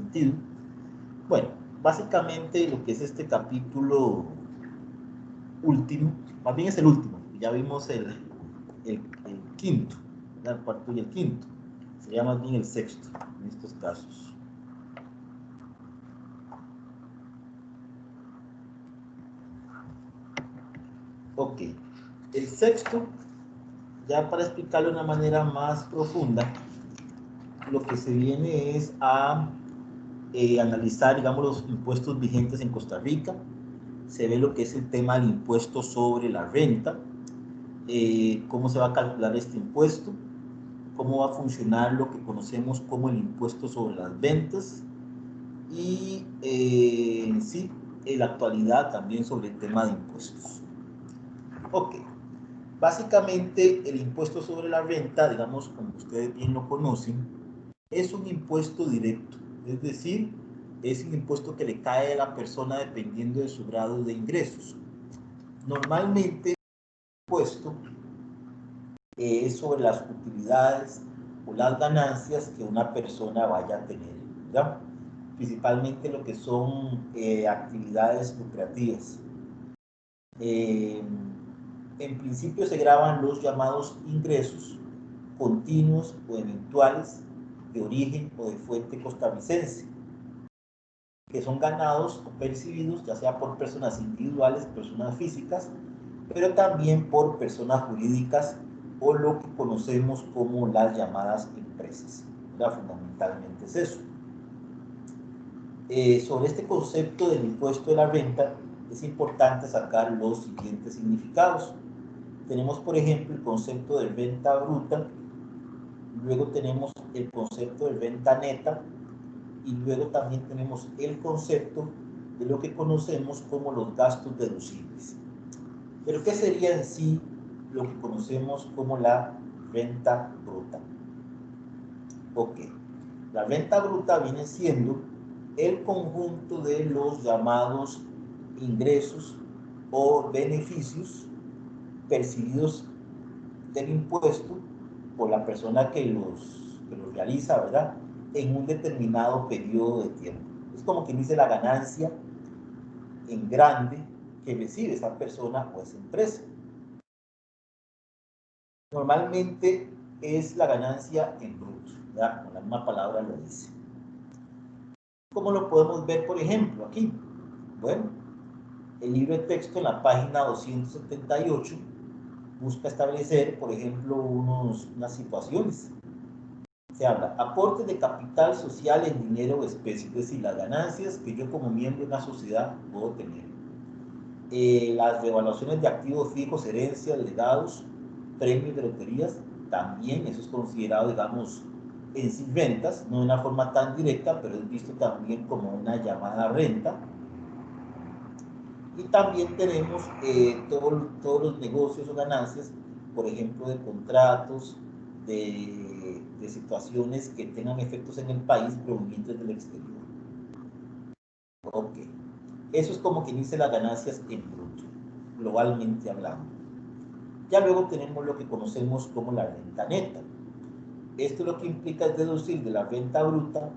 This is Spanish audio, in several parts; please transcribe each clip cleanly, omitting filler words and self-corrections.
sentido. Bueno, básicamente lo que es este capítulo último, más bien es el último, ya vimos el quinto, el cuarto y el quinto, sería más bien el sexto en estos casos. Ok, el sexto, ya para explicarlo de una manera más profunda, lo que se viene es a analizar, digamos, los impuestos vigentes en Costa Rica. Se ve lo que es el tema del impuesto sobre la renta, cómo se va a calcular este impuesto, cómo va a funcionar lo que conocemos como el impuesto sobre las ventas y sí, en la actualidad también sobre el tema de impuestos. Ok, básicamente el impuesto sobre la renta, digamos, como ustedes bien lo conocen, es un impuesto directo, es decir, es un impuesto que le cae a la persona dependiendo de su grado de ingresos. Normalmente el impuesto es sobre las utilidades o las ganancias que una persona vaya a tener, ¿ya? Principalmente lo que son actividades lucrativas. En principio se graban los llamados ingresos continuos o eventuales de origen o de fuente costarricense, que son ganados o percibidos ya sea por personas individuales, personas físicas, pero también por personas jurídicas o lo que conocemos como las llamadas empresas. ¿Verdad? Fundamentalmente es eso. Sobre este concepto del impuesto de la renta es importante sacar los siguientes significados. Tenemos, por ejemplo, el concepto de renta bruta, luego tenemos el concepto de renta neta y luego también tenemos el concepto de lo que conocemos como los gastos deducibles. Pero ¿qué sería en sí lo que conocemos como la renta bruta? Ok, la renta bruta viene siendo el conjunto de los llamados ingresos o beneficios percibidos del impuesto por la persona que los realiza, ¿verdad? En un determinado periodo de tiempo. Es como quien dice la ganancia en grande que recibe esa persona o esa empresa. Normalmente es la ganancia en bruto, ¿verdad? Como la misma palabra lo dice. ¿Cómo lo podemos ver, por ejemplo, aquí? Bueno, el libro de texto en la página 278 busca establecer, por ejemplo, unas situaciones. Se habla aportes de capital social en dinero o especie, es decir, las ganancias que yo como miembro de una sociedad puedo tener. Las revaluaciones de activos fijos, herencias, legados, premios de loterías, también eso es considerado, digamos, en sí rentas, no de una forma tan directa, pero es visto también como una llamada renta. Y también tenemos todos los negocios o ganancias, por ejemplo, de contratos, de situaciones que tengan efectos en el país provenientes del exterior. Ok, eso es como quien dice las ganancias en bruto, globalmente hablando. Ya luego tenemos lo que conocemos como la renta neta. Esto lo que implica es deducir de la renta bruta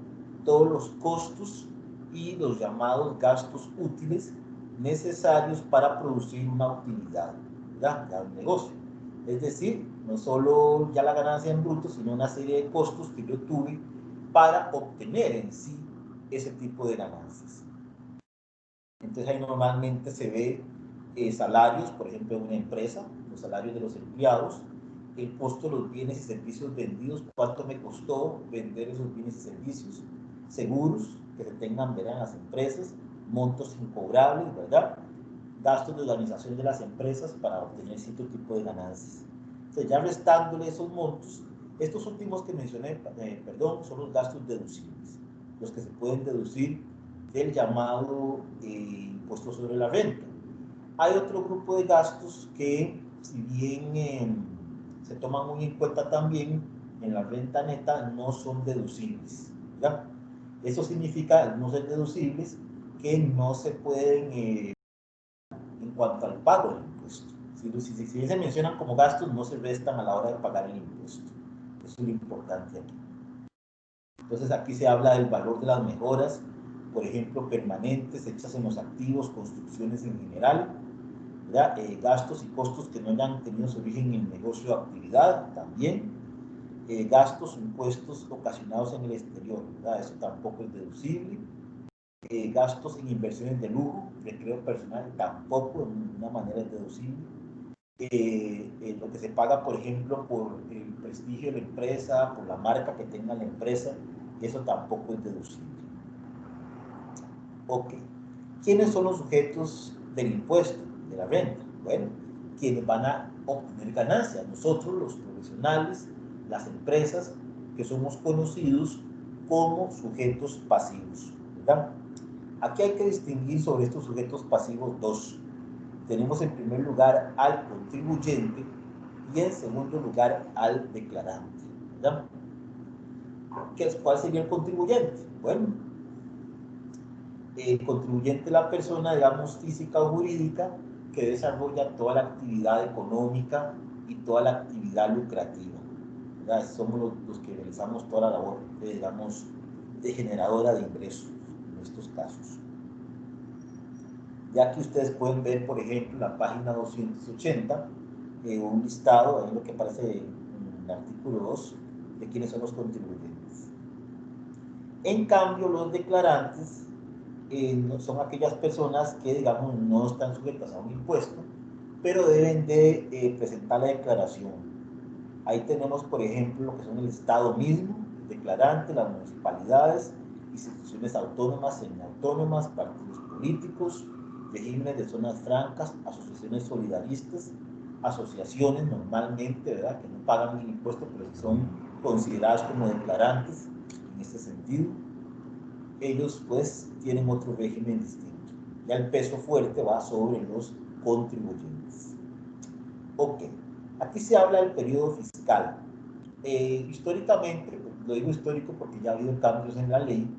todos los costos y los llamados gastos útiles necesarios para producir una utilidad, ¿verdad? Ya un negocio. Es decir, no solo ya la ganancia en bruto, sino una serie de costos que yo tuve para obtener en sí ese tipo de ganancias. Entonces ahí normalmente se ve salarios, por ejemplo, en una empresa, los salarios de los empleados, el costo de los bienes y servicios vendidos, cuánto me costó vender esos bienes y servicios, seguros que se tengan, verán, las empresas, montos incobrables, ¿verdad? Gastos de organización de las empresas para obtener cierto tipo de ganancias. Entonces, ya restándole esos montos, estos últimos que mencioné, son los gastos deducibles, los que se pueden deducir del llamado impuesto sobre la renta. Hay otro grupo de gastos que, si bien se toman muy en cuenta también en la renta neta, no son deducibles, ¿verdad? Eso significa, al no ser deducibles, que no se pueden, en cuanto al pago del impuesto. Si se mencionan como gastos, no se restan a la hora de pagar el impuesto. Eso es lo importante aquí. Entonces aquí se habla del valor de las mejoras, por ejemplo, permanentes, hechas en los activos, construcciones en general, gastos y costos que no hayan tenido su origen en el negocio o actividad también, gastos o impuestos ocasionados en el exterior, ¿verdad? Eso tampoco es deducible. Gastos en inversiones de lujo, recreo personal, tampoco de ninguna manera es deducible. Lo que se paga, por ejemplo, por el prestigio de la empresa, por la marca que tenga la empresa, eso tampoco es deducible. Ok. ¿Quiénes son los sujetos del impuesto, de la renta? Bueno, quienes van a obtener ganancias, nosotros los profesionales, las empresas, que somos conocidos como sujetos pasivos, ¿verdad? Aquí hay que distinguir sobre estos sujetos pasivos dos. Tenemos en primer lugar al contribuyente y en segundo lugar al declarante, ¿verdad? ¿Cuál sería el contribuyente? Bueno, el contribuyente es la persona, digamos, física o jurídica que desarrolla toda la actividad económica y toda la actividad lucrativa, ¿verdad? Somos los que realizamos toda la labor, digamos, de generadora de ingresos en estos casos. Ya que ustedes pueden ver, por ejemplo, en la página 280, un listado, ahí lo que aparece en el artículo 2, de quiénes son los contribuyentes. En cambio, los declarantes son aquellas personas que, digamos, no están sujetas a un impuesto, pero deben de presentar la declaración. Ahí tenemos, por ejemplo, lo que son el Estado mismo, el declarante, las municipalidades, instituciones autónomas, semiautónomas, partidos políticos, regímenes de zonas francas, asociaciones solidaristas, asociaciones normalmente, ¿verdad?, que no pagan el impuesto, pero son consideradas como declarantes en este sentido. Ellos pues tienen otro régimen distinto. Ya el peso fuerte va sobre los contribuyentes. Ok, aquí se habla del periodo fiscal. Históricamente, lo digo histórico porque ya ha habido cambios en la ley,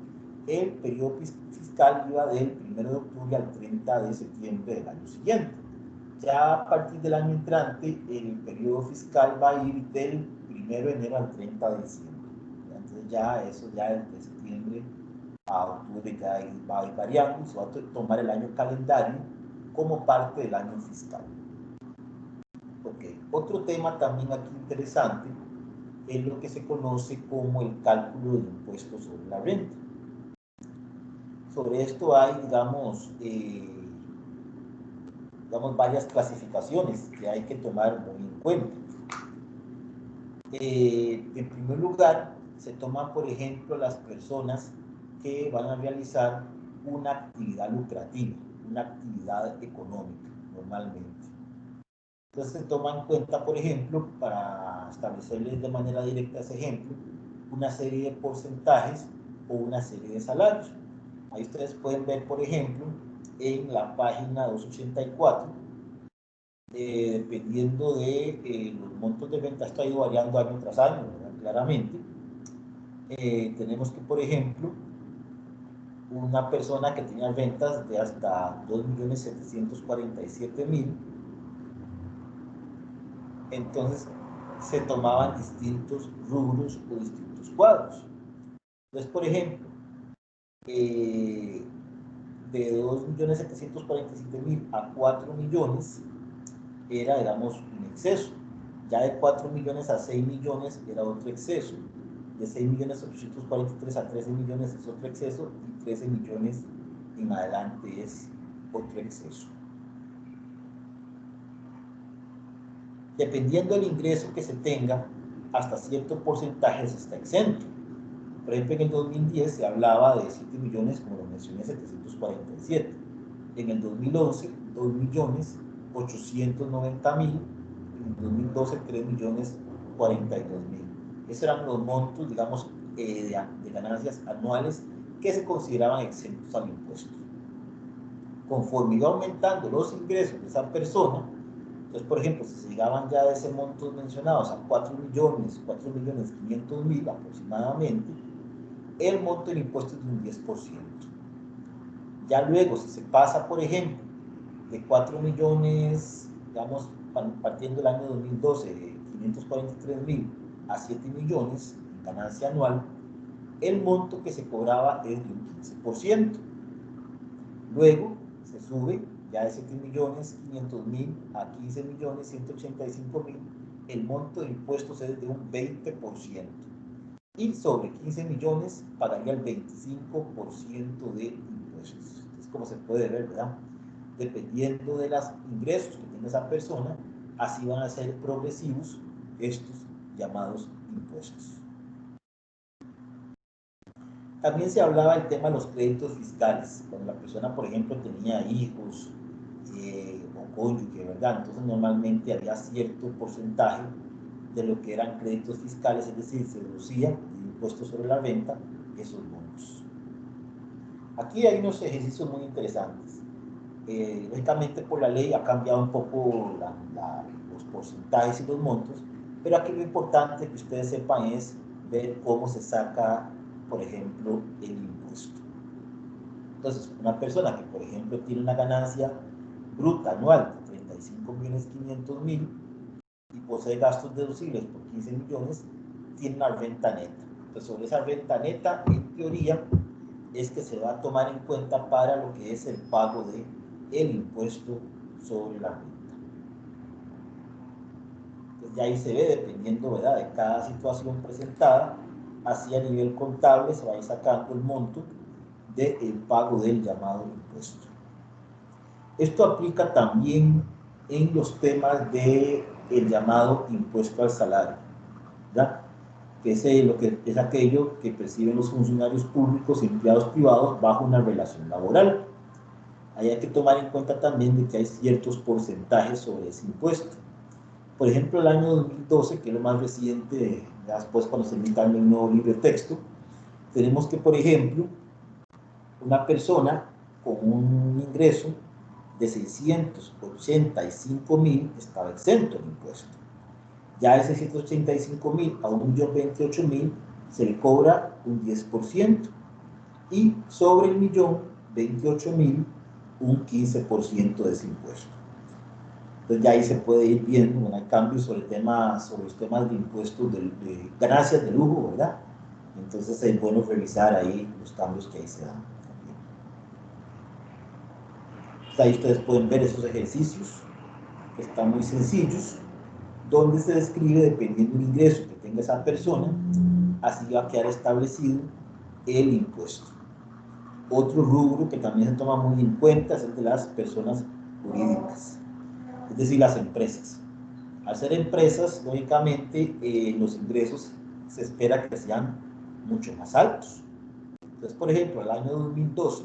el periodo fiscal iba del 1 de octubre al 30 de septiembre del año siguiente. Ya a partir del año entrante, el periodo fiscal va a ir del 1 de enero al 30 de diciembre. Entonces ya eso ya de septiembre a octubre ya va a ir variando y se va a tomar el año calendario como parte del año fiscal. Okay. Otro tema también aquí interesante es lo que se conoce como el cálculo del impuesto sobre la renta. Sobre esto hay, digamos, varias clasificaciones que hay que tomar muy en cuenta. En primer lugar, se toman, por ejemplo, las personas que van a realizar una actividad lucrativa, una actividad económica, normalmente. Entonces se toma en cuenta, por ejemplo, para establecerles de manera directa ese ejemplo, una serie de porcentajes o una serie de salarios. Ahí ustedes pueden ver, por ejemplo, en la página 284, dependiendo de los montos de venta, esto ha ido variando año tras año, ¿verdad? Claramente. Tenemos que, por ejemplo, una persona que tenía ventas de hasta 2.747.000, entonces se tomaban distintos rubros o distintos cuadros. Entonces, por ejemplo, de 2.747.000 a 4 millones era, digamos, un exceso. Ya de 4 millones a 6 millones era otro exceso. De 6.843.000 a 13 millones es otro exceso. Y 13 millones en adelante es otro exceso. Dependiendo del ingreso que se tenga, hasta cierto porcentaje se está exento. Por ejemplo, en el 2010 se hablaba de 7 millones, como lo mencioné, 747. En el 2011, 2 millones 890.000. En el 2012, 3 millones 42.000. Esos eran los montos, digamos, de ganancias anuales que se consideraban exentos al impuesto. Conforme iba aumentando los ingresos de esa persona, entonces, por ejemplo, si se llegaban ya de ese montos mencionados a 4.500.000 aproximadamente, el monto del impuesto es de un 10%. Ya luego, si se pasa, por ejemplo, de 4 millones, digamos, partiendo del año 2012, de 543.000 a 7 millones en ganancia anual, el monto que se cobraba es de un 15%. Luego se sube ya de 7.500.000 a 15.185.000, el monto de impuestos es de un 20%. Y sobre 15 millones pagaría el 25% de impuestos. Es como se puede ver, ¿verdad? Dependiendo de los ingresos que tenga esa persona, así van a ser progresivos estos llamados impuestos. También se hablaba del tema de los créditos fiscales. Cuando la persona, por ejemplo, tenía hijos o cónyuge, ¿verdad? Entonces normalmente había cierto porcentaje de lo que eran créditos fiscales, es decir, se deducía el impuesto sobre la renta esos bonos. Aquí hay unos ejercicios muy interesantes. Lógicamente por la ley ha cambiado un poco los porcentajes y los montos, pero aquí lo importante que ustedes sepan es ver cómo se saca, por ejemplo, el impuesto. Entonces, una persona que, por ejemplo, tiene una ganancia bruta anual de 35.500.000 y posee gastos deducibles por 15 millones, tiene una renta neta. Entonces, sobre esa renta neta, en teoría, es que se va a tomar en cuenta para lo que es el pago del impuesto sobre la renta. Entonces, ya ahí se ve, dependiendo, ¿verdad?, de cada situación presentada, así a nivel contable se va a ir sacando el monto del pago del llamado impuesto. Esto aplica también en los temas del llamado impuesto al salario, ¿verdad?, que es aquello que perciben los funcionarios públicos y empleados privados bajo una relación laboral. Ahí hay que tomar en cuenta también de que hay ciertos porcentajes sobre ese impuesto. Por ejemplo, el año 2012, que es lo más reciente, después cuando se emita el nuevo libre texto, tenemos que, por ejemplo, una persona con un ingreso de 685.000 estaba exento de impuesto. Ya de 685.000 a 1.028.000 se le cobra un 10%, y sobre el 1.028.000 un 15% de ese impuesto. Entonces ya ahí se puede ir viendo un cambio sobre los temas de impuestos de ganancias de lujo, ¿verdad? Entonces es bueno revisar ahí los cambios que ahí se dan. Entonces ahí ustedes pueden ver esos ejercicios que están muy sencillos, donde se describe, dependiendo del ingreso que tenga esa persona, así va a quedar establecido el impuesto. Otro rubro que también se toma muy en cuenta es el de las personas jurídicas, es decir, las empresas. Al ser empresas, lógicamente, los ingresos se espera que sean mucho más altos. Entonces, por ejemplo, el año 2012,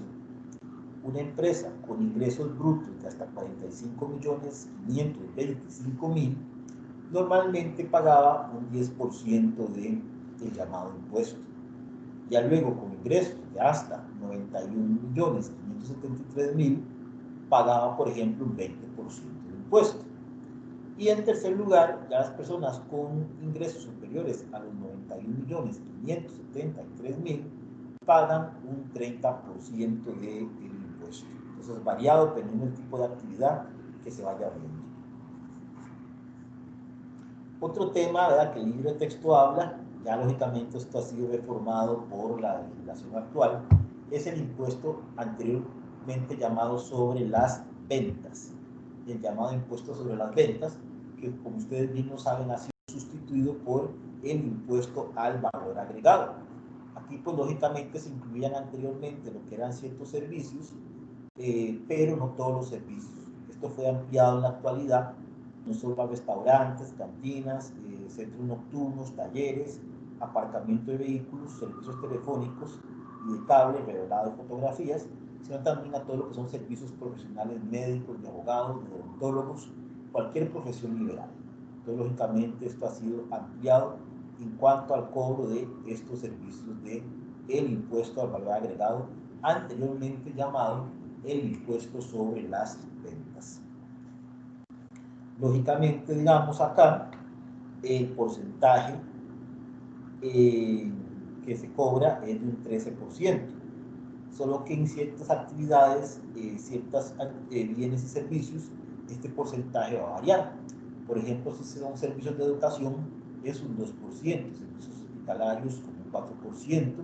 una empresa con ingresos brutos de hasta 45.525.000 normalmente pagaba un 10% del llamado impuesto. Ya luego, con ingresos de hasta 91.573.000, pagaba, por ejemplo, un 20% de impuesto. Y en tercer lugar, ya las personas con ingresos superiores a los 91.573.000 pagan un 30% del impuesto. Entonces es variado dependiendo del tipo de actividad que se vaya viendo. Otro tema, ¿verdad?, que el libro de texto habla, ya lógicamente esto ha sido reformado por la legislación actual, es el impuesto anteriormente llamado sobre las ventas. El llamado impuesto sobre las ventas, que como ustedes mismos saben ha sido sustituido por el impuesto al valor agregado. Aquí pues lógicamente se incluían anteriormente lo que eran ciertos servicios, pero no todos los servicios. Esto fue ampliado en la actualidad, no solo a restaurantes, cantinas, centros nocturnos, talleres, aparcamiento de vehículos, servicios telefónicos y de cable, revelado de fotografías, sino también a todo lo que son servicios profesionales médicos, de abogados, de odontólogos, cualquier profesión liberal. Entonces, lógicamente, esto ha sido ampliado en cuanto al cobro de estos servicios de el impuesto al valor agregado, anteriormente llamado el impuesto sobre las ventas. Lógicamente, digamos acá, el porcentaje que se cobra es de un 13%, solo que en ciertas actividades, ciertos bienes y servicios, este porcentaje va a variar. Por ejemplo, si son servicios de educación, es un 2%, servicios hospitalarios como un 4%,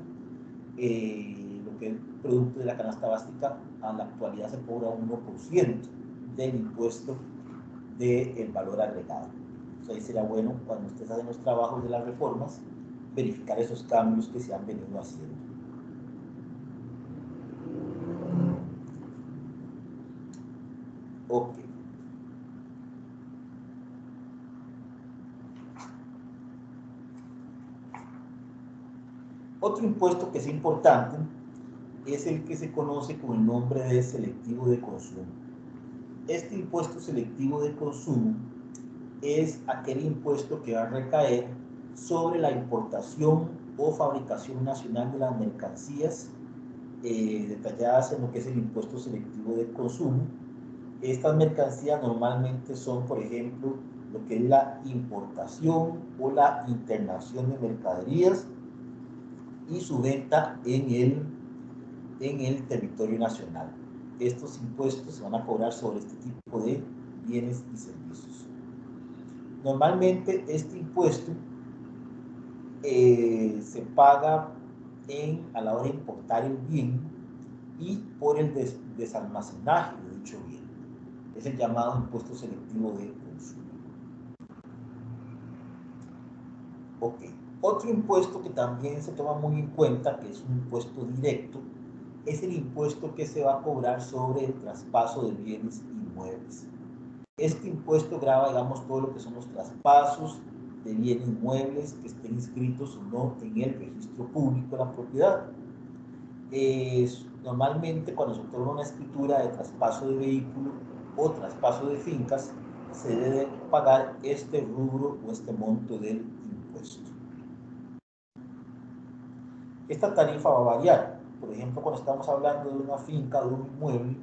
lo que es el producto de la canasta básica, a la actualidad se cobra 1% del impuesto del valor agregado. Entonces ahí será bueno, cuando ustedes hacen los trabajos de las reformas, verificar esos cambios que se han venido haciendo. Ok. Otro impuesto que es importante es el que se conoce con el nombre de selectivo de consumo. Este impuesto selectivo de consumo es aquel impuesto que va a recaer sobre la importación o fabricación nacional de las mercancías detalladas en lo que es el impuesto selectivo de consumo. Estas mercancías normalmente son, por ejemplo, lo que es la importación o la internación de mercaderías y su venta en el territorio nacional. Estos impuestos se van a cobrar sobre este tipo de bienes y servicios. Normalmente este impuesto se paga a la hora de importar el bien y por el desalmacenaje de dicho bien. Es el llamado impuesto selectivo de consumo. Ok. Otro impuesto que también se toma muy en cuenta, que es un impuesto directo, es el impuesto que se va a cobrar sobre el traspaso de bienes inmuebles. Este impuesto grava, digamos, todo lo que son los traspasos de bienes inmuebles que estén inscritos o no en el registro público de la propiedad. Normalmente cuando se otorga una escritura de traspaso de vehículo o traspaso de fincas, se debe pagar este rubro o este monto del impuesto. Esta tarifa va a variar. Por ejemplo, cuando estamos hablando de una finca, de un inmueble,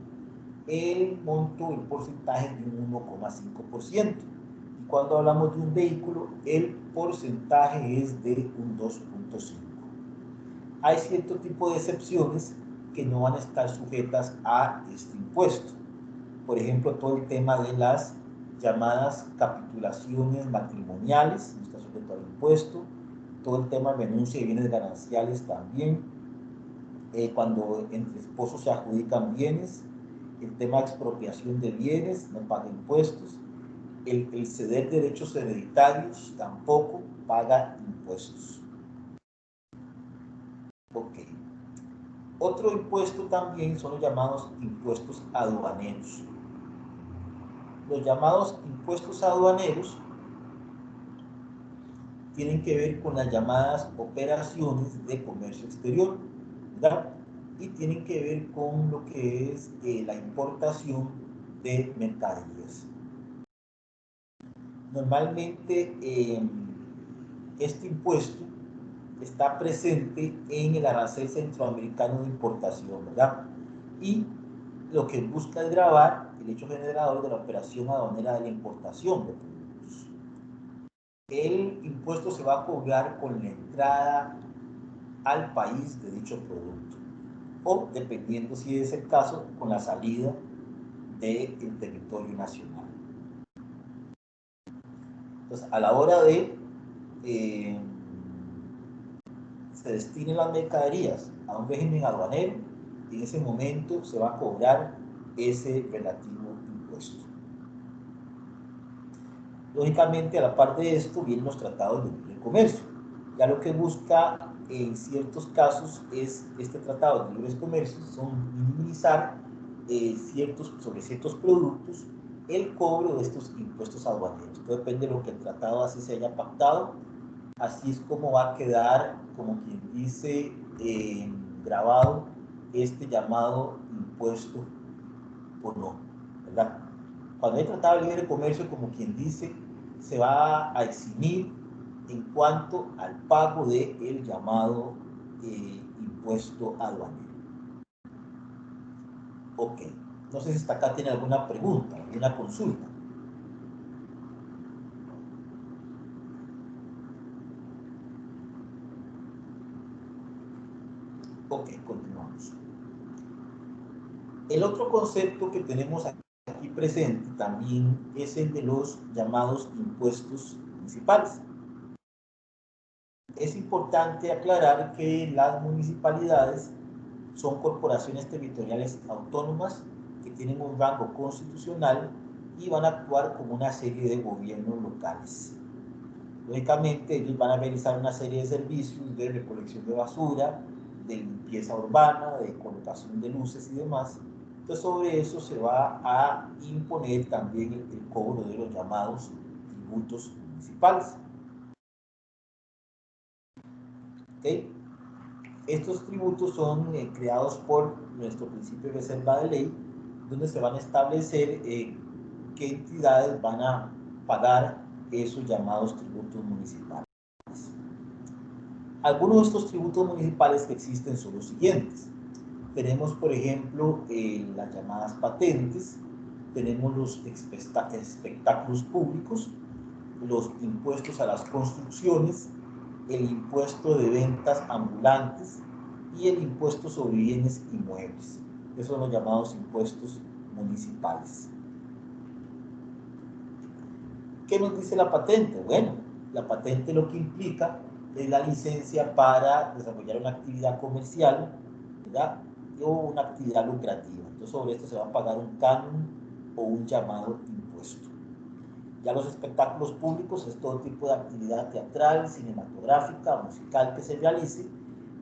el monto, el porcentaje es de un 1,5%. Y cuando hablamos de un vehículo, el porcentaje es de un 2,5%. Hay cierto tipo de excepciones que no van a estar sujetas a este impuesto. Por ejemplo, todo el tema de las llamadas capitulaciones matrimoniales no está sujeto al impuesto. Todo el tema de renuncia de bienes gananciales también. Cuando entre esposos se adjudican bienes, el tema de expropiación de bienes no paga impuestos. El ceder derechos hereditarios tampoco paga impuestos. Ok. Otro impuesto también son los llamados impuestos aduaneros. Los llamados impuestos aduaneros tienen que ver con las llamadas operaciones de comercio exterior, ¿verdad? Y tienen que ver con lo que es la importación de mercaderías. Normalmente este impuesto está presente en el arancel centroamericano de importación, ¿verdad? Y lo que busca es gravar el hecho generador de la operación aduanera de la importación de productos. El impuesto se va a cobrar con la entrada al país de dicho producto, o dependiendo si es el caso, con la salida del territorio nacional. Entonces, a la hora de se destinen las mercaderías a un régimen aduanero, en ese momento se va a cobrar ese relativo impuesto. Lógicamente, a la par de esto, vienen los tratados de libre comercio. Ya lo que busca en ciertos casos es este tratado de libre comercio, son minimizar sobre ciertos productos el cobro de estos impuestos aduaneros. Todo depende de lo que el tratado así se haya pactado. Así es como va a quedar, como quien dice, grabado este llamado impuesto o no, ¿verdad? Cuando hay tratado de libre comercio, como quien dice, se va a eximir en cuanto al pago del llamado impuesto aduanero. Ok, no sé si hasta acá tiene alguna pregunta, alguna consulta. Ok, continuamos. El otro concepto que tenemos aquí presente también es el de los llamados impuestos municipales. Es importante aclarar que las municipalidades son corporaciones territoriales autónomas que tienen un rango constitucional y van a actuar como una serie de gobiernos locales. Lógicamente, ellos van a realizar una serie de servicios de recolección de basura, de limpieza urbana, de colocación de luces y demás. Entonces, sobre eso se va a imponer también el cobro de los llamados tributos municipales. ¿Okay? Estos tributos son creados por nuestro principio de reserva de ley, donde se van a establecer qué entidades van a pagar esos llamados tributos municipales. Algunos de estos tributos municipales que existen son los siguientes. Tenemos, por ejemplo, las llamadas patentes, tenemos los espectáculos públicos, los impuestos a las construcciones, el impuesto de ventas ambulantes y el impuesto sobre bienes inmuebles. Esos son los llamados impuestos municipales. ¿Qué nos dice la patente? Bueno, la patente lo que implica es la licencia para desarrollar una actividad comercial, ¿verdad? O una actividad lucrativa. Entonces, sobre esto se va a pagar un canon o un llamado impuesto. Ya los espectáculos públicos es todo tipo de actividad teatral, cinematográfica, musical que se realice.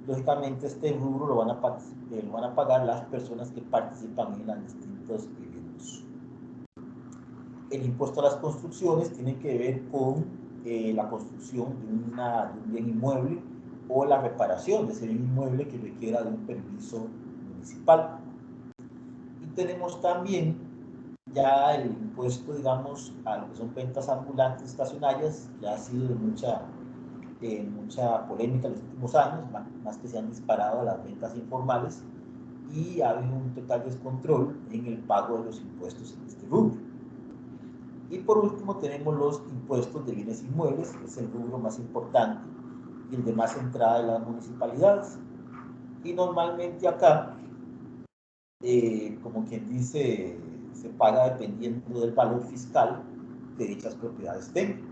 Lógicamente, este rubro lo van a pagar las personas que participan en los distintos eventos. El impuesto a las construcciones tiene que ver con la construcción de un bien inmueble o la reparación de ese bien inmueble que requiera de un permiso municipal. Y tenemos también ya el impuesto, digamos, a lo que son ventas ambulantes estacionarias, que ha sido de mucha polémica en los últimos años, más que se han disparado a las ventas informales, y ha habido un total descontrol en el pago de los impuestos en este rubro. Y por último tenemos los impuestos de bienes inmuebles, que es el rubro más importante y el de más entrada de las municipalidades. Y normalmente acá, como quien dice, se paga dependiendo del valor fiscal que dichas propiedades tengan.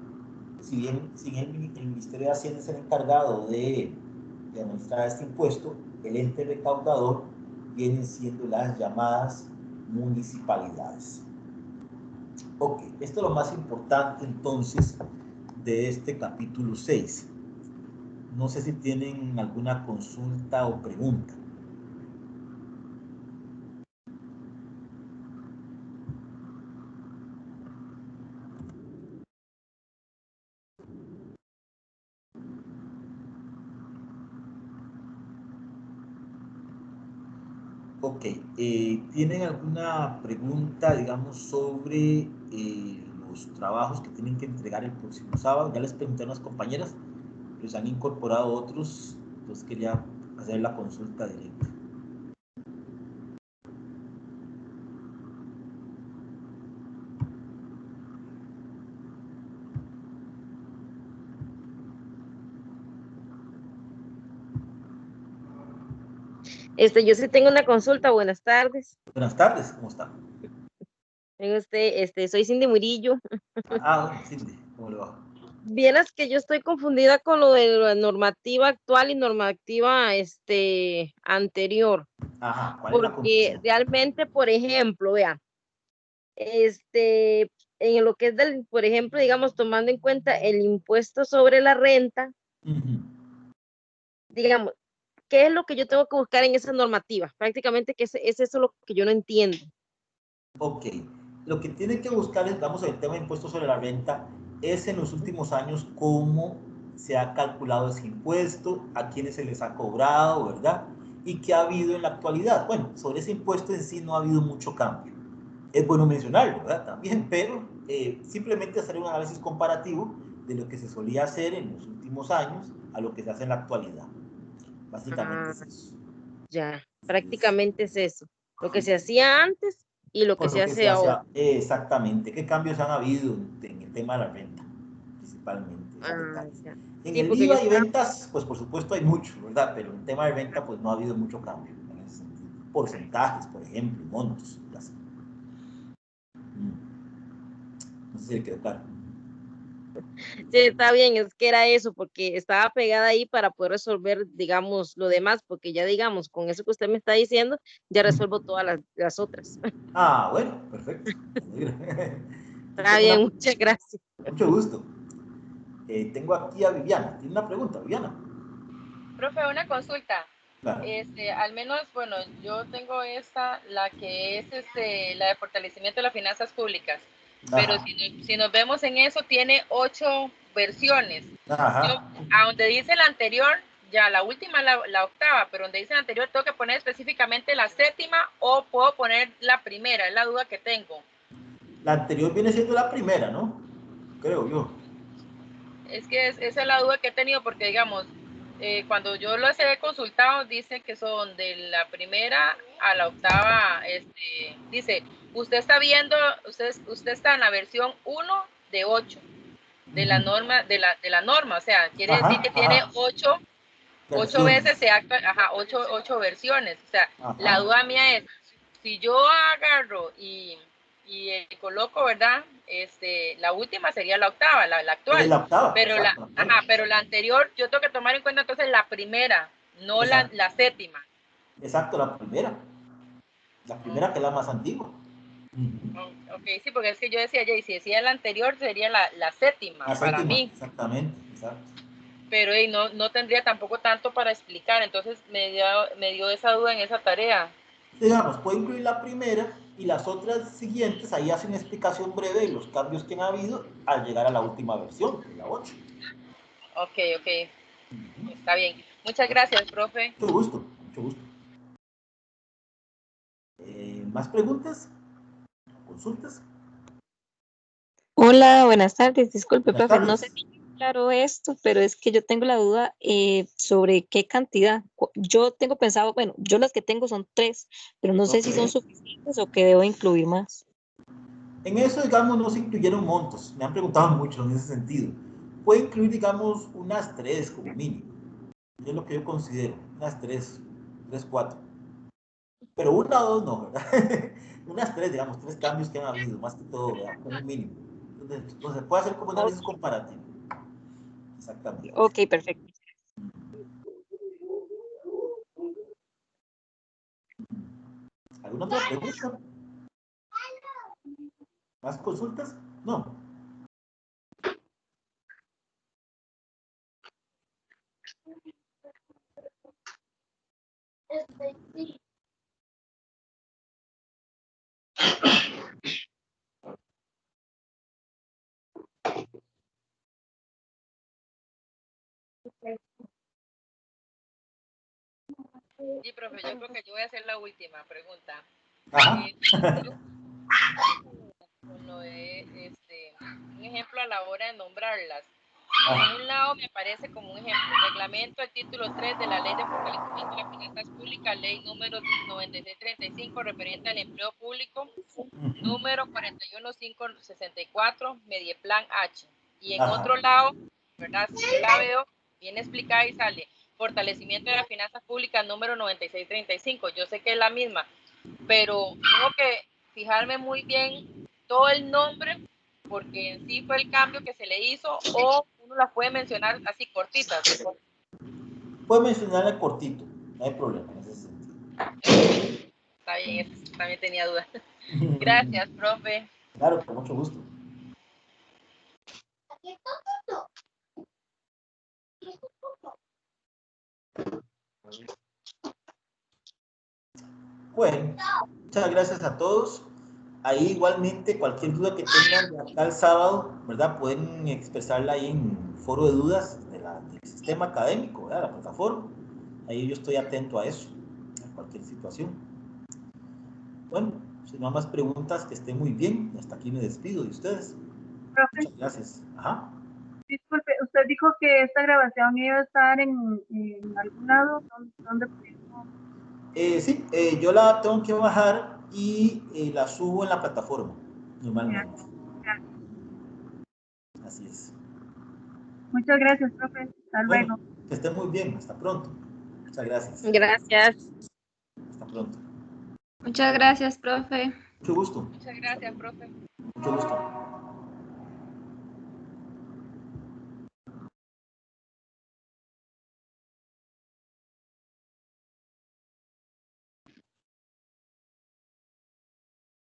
Si bien el Ministerio de Hacienda es el encargado de administrar este impuesto, el ente recaudador vienen siendo las llamadas municipalidades. Ok, esto es lo más importante entonces de este capítulo 6. No sé si tienen alguna consulta o pregunta. Ok, ¿tienen alguna pregunta, digamos, sobre los trabajos que tienen que entregar el próximo sábado? Ya les pregunté a unas compañeras, los han incorporado otros, entonces quería hacer la consulta directa. Yo sí tengo una consulta, buenas tardes. Buenas tardes, ¿cómo está? Soy Cindy Murillo. Bueno, Cindy, ¿cómo le va? Vieras que yo estoy confundida con lo de la normativa actual y normativa, anterior, Ajá, ¿cuál es la porque confusión? realmente, por ejemplo, vea, en lo que es por ejemplo, digamos, tomando en cuenta el impuesto sobre la renta, digamos, ¿qué es lo que yo tengo que buscar en esa normativa? Prácticamente que es eso lo que yo no entiendo. Ok, lo que tiene que buscar es, vamos al tema de impuestos sobre la renta, es en los últimos años cómo se ha calculado ese impuesto, a quiénes se les ha cobrado, ¿verdad? Y qué ha habido en la actualidad. Bueno, sobre ese impuesto en sí no ha habido mucho cambio. Es bueno mencionarlo, ¿verdad? También, pero simplemente hacer un análisis comparativo de lo que se solía hacer en los últimos años a lo que se hace en la actualidad. Básicamente Ah, es eso. ya, Es, prácticamente es eso, lo que sí, se hacía antes y lo que con se lo que se hace hace ahora. exactamente. ¿Qué cambios han habido en el tema de la renta? Principalmente, esos Ah, detalles. ya. En Sí, el porque yo IVA y estaba, ventas, pues por supuesto hay mucho, ¿verdad? Pero en el tema de renta, pues no ha habido mucho cambio en ese sentido. Porcentajes, por ejemplo, montos, así. No sé si le quedó claro. Sí, está bien, es que era eso, porque estaba pegada ahí para poder resolver, digamos, lo demás, porque ya, digamos, con eso que usted me está diciendo, ya resuelvo todas las otras. Ah, bueno, perfecto. Me alegra. Yo Está tengo bien, una, muchas gracias. mucho gusto. Tengo aquí a Viviana. Tiene una pregunta, Viviana. Profe, una consulta. Claro. Al menos, bueno, yo tengo esta, la que es la de fortalecimiento de las finanzas públicas. Pero Ajá. si nos vemos en eso, tiene 8 versiones. Yo, Ajá. a donde dice la anterior, ya la última, la octava, pero donde dice la anterior, tengo que poner específicamente la séptima o puedo poner la primera, es la duda que tengo. La anterior viene siendo la primera, ¿no? Creo yo. Es que esa es la duda que he tenido porque, digamos, cuando yo los he consultado, dice que son de la primera a la octava, dice, usted está viendo, usted está en la versión 1 de 8 de la norma, de la norma, o sea, quiere Ajá, decir que tiene ajá. 8 veces Versiones. se acta, ajá, 8 versiones, o sea, la Ajá. duda mía es, si yo agarro y coloco, ¿verdad? La última sería la octava, la Es actual, la octava, pero exacto, la actual. pero la anterior, yo tengo que tomar en cuenta entonces la primera, no Exacto, la séptima. exacto, la primera. La primera que es la más antigua. Ok, sí, porque es que yo decía, ya, y si decía la anterior, sería la séptima La para séptima, mí, exactamente, exacto. pero no tendría tampoco tanto para explicar, entonces me dio esa duda en esa tarea. Digamos, puede incluir la primera y las otras siguientes, ahí hace una explicación breve de los cambios que han habido al llegar a la última versión, que es la 8. Ok, está bien. Muchas gracias, profe. Mucho gusto, mucho gusto. ¿Más preguntas? ¿Consultas? Hola, buenas tardes. Disculpe, Buenas profe, no sé tardes. si es claro esto, pero es que yo tengo la duda sobre qué cantidad. Yo tengo pensado, bueno, yo las que tengo son 3, pero no sé Ok. si son suficientes o que debo incluir más. En eso, digamos, no se incluyeron montos. Me han preguntado mucho en ese sentido. Puede incluir, digamos, unas 3 como mínimo. Es lo que yo considero. Unas 3, 3, 4. Pero una o dos no, ¿verdad? Unas 3, digamos, 3 cambios que han habido, más que todo, ¿verdad? Como un mínimo. Entonces, se puede hacer como O- análisis comparativo. Exactamente. ok, perfecto. ¿Alguna otra pregunta? ¿Más consultas? No. Sí, profe, yo creo que yo voy a hacer la última pregunta. Ajá. Yo con lo de, un ejemplo a la hora de nombrarlas. En un lado me aparece como un ejemplo, reglamento el título 3 de la Ley de Fortalecimiento de las Finanzas Públicas, ley número 9635, referente al empleo público, número 41564, Medieplan H. Y en otro Ajá. lado, ¿verdad? Si yo la veo, viene explicada y sale fortalecimiento de las finanzas públicas, número 9635. Yo sé que es la misma, pero tengo que fijarme muy bien todo el nombre, porque en sí fue el cambio que se le hizo, o uno las puede mencionar así cortitas. Puede mencionarle cortito, no hay problema en ese sentido. Está bien, eso también tenía dudas. Gracias, profe. Claro, con mucho gusto. Bueno, muchas gracias a todos. Ahí igualmente cualquier duda que tengan de acá el sábado, ¿verdad? Pueden expresarla ahí en foro de dudas del sistema académico, ¿verdad? La plataforma. Ahí yo estoy atento a eso, a cualquier situación. Bueno, si no hay más preguntas, que estén muy bien. Hasta aquí me despido de ustedes. Profe, Muchas gracias. Ajá. disculpe, usted dijo que esta grabación iba a estar en algún lado, ¿dónde puedo? Sí, yo la tengo que bajar y la subo en la plataforma, Ya, normalmente. ya. Así es. Muchas gracias, profe. Hasta Bueno, luego. que estén muy bien. Hasta pronto. Muchas gracias. Gracias. Hasta pronto. Muchas gracias, profe. Mucho gusto. Muchas gracias, profe. Mucho gusto.